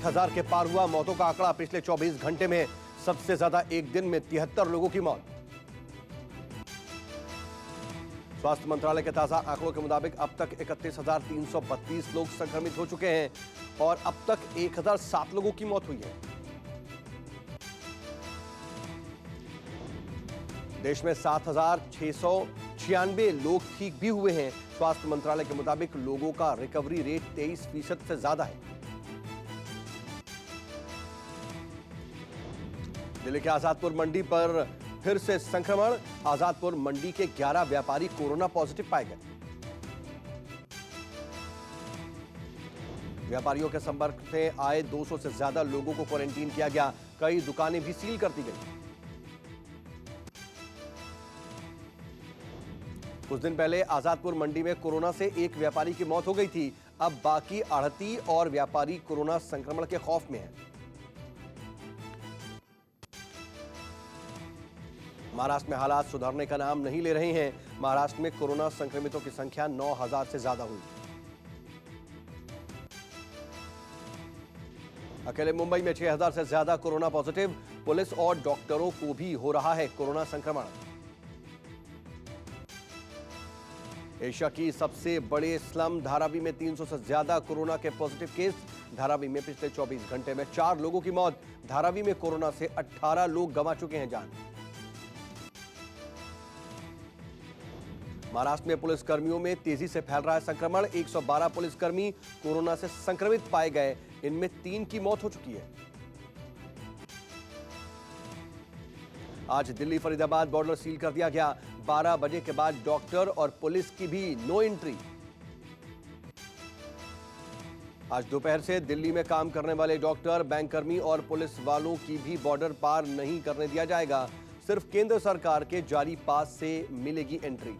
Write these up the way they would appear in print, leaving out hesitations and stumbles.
1000 के पार हुआ। मौतों का आंकड़ा पिछले 24 घंटे में सबसे ज्यादा, एक दिन में 73 लोगों की मौत। स्वास्थ्य मंत्रालय के ताजा आंकड़ों के मुताबिक अब तक 31,332 लोग संक्रमित हो चुके हैं और अब तक 1007 लोगों की मौत हुई है। देश में 7,696 लोग ठीक भी हुए हैं। स्वास्थ्य मंत्रालय के मुताबिक लोगों का रिकवरी रेट 23% से ज्यादा है। दिल्ली के आजादपुर मंडी पर फिर से संक्रमण। आजादपुर मंडी के 11 व्यापारी कोरोना पॉजिटिव पाए गए। व्यापारियों के संपर्क से आए 200 से ज्यादा लोगों को क्वारंटीन किया गया। कई दुकानें भी सील कर दी गई। कुछ दिन पहले आजादपुर मंडी में कोरोना से एक व्यापारी की मौत हो गई थी। अब बाकी आढ़ती और व्यापारी कोरोना संक्रमण के खौफ में हैं। महाराष्ट्र में हालात सुधरने का नाम नहीं ले रहे हैं। महाराष्ट्र में कोरोना संक्रमितों की संख्या 9,000 से ज्यादा हुई। अकेले मुंबई में 6,000 से ज्यादा कोरोना पॉजिटिव। पुलिस और डॉक्टरों को भी हो रहा है कोरोना संक्रमण। एशिया की सबसे बड़े स्लम धारावी में 300 से ज्यादा कोरोना के पॉजिटिव केस। धारावी में पिछले 24 घंटे में 4 लोगों की मौत। धारावी में कोरोना से 18 लोग गंवा चुके हैं जान। महाराष्ट्र में पुलिस कर्मियों में तेजी से फैल रहा है संक्रमण। 112 पुलिसकर्मी कोरोना से संक्रमित पाए गए। इनमें 3 की मौत हो चुकी है। आज दिल्ली फरीदाबाद बॉर्डर सील कर दिया गया। 12 बजे के बाद डॉक्टर और पुलिस की भी नो एंट्री। आज दोपहर से दिल्ली में काम करने वाले डॉक्टर, बैंककर्मी और पुलिस वालों की भी बॉर्डर पार नहीं करने दिया जाएगा। सिर्फ केंद्र सरकार के जारी पास से मिलेगी एंट्री।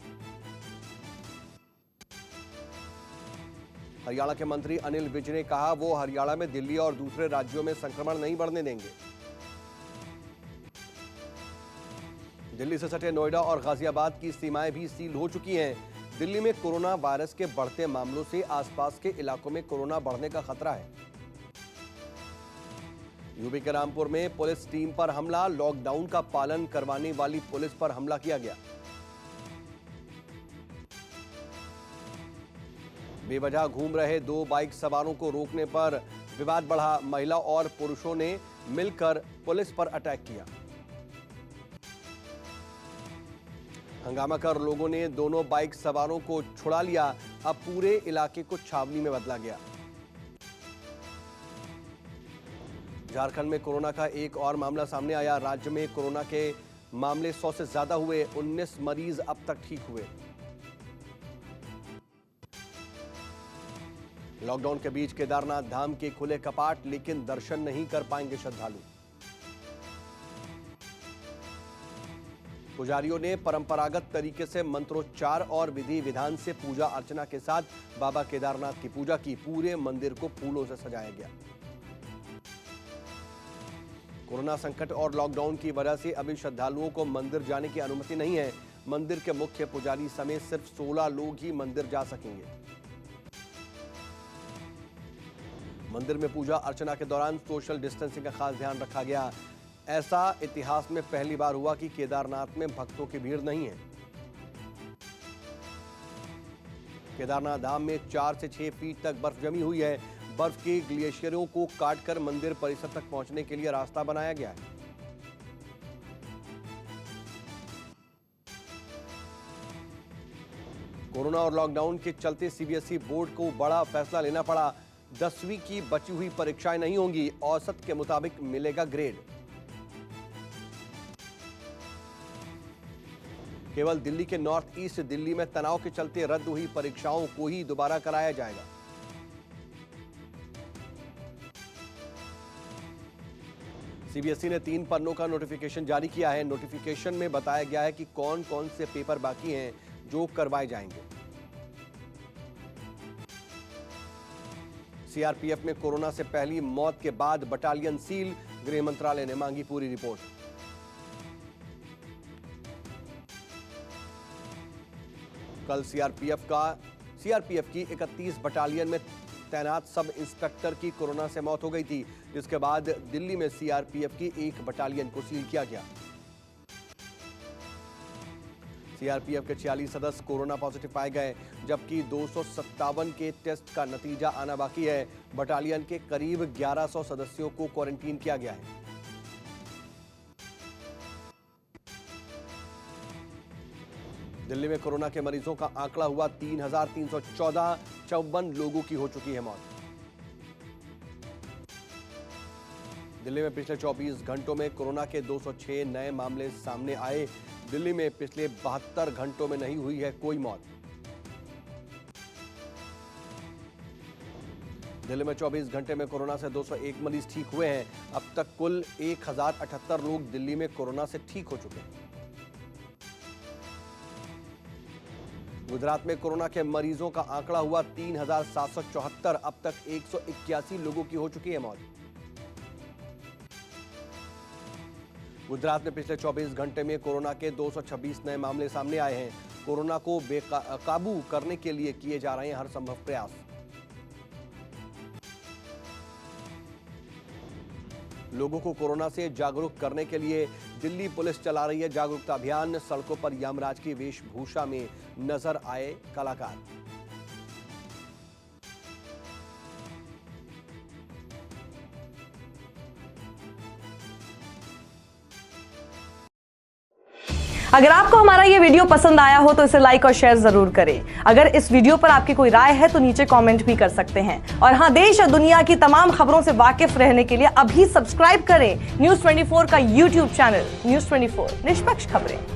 हरियाणा के मंत्री अनिल विज ने कहा वो हरियाणा में दिल्ली और दूसरे राज्यों में संक्रमण नहीं बढ़ने देंगे। दिल्ली से सटे नोएडा और गाजियाबाद की सीमाएं भी सील हो चुकी हैं। दिल्ली में कोरोना वायरस के बढ़ते मामलों से आसपास के इलाकों में कोरोना बढ़ने का खतरा है। यूपी के रामपुर में पुलिस टीम पर हमला। लॉकडाउन का पालन करवाने वाली पुलिस पर हमला किया गया। बेवजह घूम रहे 2 बाइक सवारों को रोकने पर विवाद बढ़ा। महिला और पुरुषों ने मिलकर पुलिस पर अटैक किया। हंगामा कर लोगों ने दोनों बाइक सवारों को छुड़ा लिया। अब पूरे इलाके को छावनी में बदला गया। झारखंड में कोरोना का एक और मामला सामने आया। राज्य में कोरोना के मामले 100 से ज्यादा हुए। 19 मरीज अब तक ठीक हुए। लॉकडाउन के बीच केदारनाथ धाम के खुले कपाट, लेकिन दर्शन नहीं कर पाएंगे श्रद्धालु। पुजारियों ने परंपरागत तरीके से मंत्रोच्चार और विधि विधान से पूजा अर्चना के साथ बाबा केदारनाथ की पूजा की। पूरे मंदिर को फूलों से सजाया गया। कोरोना संकट और लॉकडाउन की वजह से अभी श्रद्धालुओं को मंदिर जाने की अनुमति नहीं है। मंदिर के मुख्य पुजारी समेत सिर्फ 16 लोग ही मंदिर जा सकेंगे। मंदिर में पूजा अर्चना के दौरान सोशल डिस्टेंसिंग का खास ध्यान रखा गया। ऐसा इतिहास में पहली बार हुआ कि केदारनाथ में भक्तों की भीड़ नहीं है। केदारनाथ धाम में 4 से 6 फीट तक बर्फ जमी हुई है। बर्फ के ग्लेशियरों को काटकर मंदिर परिसर तक पहुंचने के लिए रास्ता बनाया गया है। कोरोना और लॉकडाउन के चलते सीबीएसई बोर्ड को बड़ा फैसला लेना पड़ा। 10वीं की बची हुई परीक्षाएं नहीं होंगी। औसत के मुताबिक मिलेगा ग्रेड। केवल दिल्ली के नॉर्थ ईस्ट दिल्ली में तनाव के चलते रद्द हुई परीक्षाओं को ही दोबारा कराया जाएगा। सीबीएसई ने 3 पन्नों का नोटिफिकेशन जारी किया है। नोटिफिकेशन में बताया गया है कि कौन कौन से पेपर बाकी हैं जो करवाए जाएंगे। सीआरपीएफ में कोरोना से पहली मौत के बाद बटालियन सील। गृह मंत्रालय ने मांगी पूरी रिपोर्ट। कल सीआरपीएफ की 31 बटालियन में तैनात सब इंस्पेक्टर की कोरोना से मौत हो गई थी, जिसके बाद दिल्ली में सीआरपीएफ की एक बटालियन को सील किया गया। सीआरपीएफ के 46 सदस्य कोरोना पॉजिटिव पाए गए, जबकि 257 के टेस्ट का नतीजा आना बाकी है। बटालियन के करीब 1100 सदस्यों को क्वारंटीन किया गया है। दिल्ली में कोरोना के मरीजों का आंकड़ा हुआ 3,314, 54 लोगों की हो चुकी है मौत। दिल्ली में पिछले 24 घंटों में कोरोना के 206 नए मामले सामने आए। दिल्ली में पिछले 72 घंटों में नहीं हुई है कोई मौत। दिल्ली में 24 घंटे में कोरोना से 201 मरीज ठीक हुए हैं। अब तक कुल 1078 लोग दिल्ली में कोरोना से ठीक हो चुके हैं। गुजरात में कोरोना के मरीजों का आंकड़ा हुआ 3,774, अब तक 181 लोगों की हो चुकी है मौत। गुजरात में पिछले 24 घंटे में कोरोना के 226 नए मामले सामने आए हैं। कोरोना को काबू करने के लिए किए जा रहे हैं हर संभव प्रयास। लोगों को कोरोना से जागरूक करने के लिए दिल्ली पुलिस चला रही है जागरूकता अभियान। सड़कों पर यमराज की वेशभूषा में नजर आए कलाकार। अगर आपको हमारा ये वीडियो पसंद आया हो तो इसे लाइक और शेयर जरूर करें। अगर इस वीडियो पर आपकी कोई राय है तो नीचे कमेंट भी कर सकते हैं। और हाँ, देश और दुनिया की तमाम खबरों से वाकिफ रहने के लिए अभी सब्सक्राइब करें न्यूज़ 24 का यूट्यूब चैनल। न्यूज़ 24, निष्पक्ष खबरें।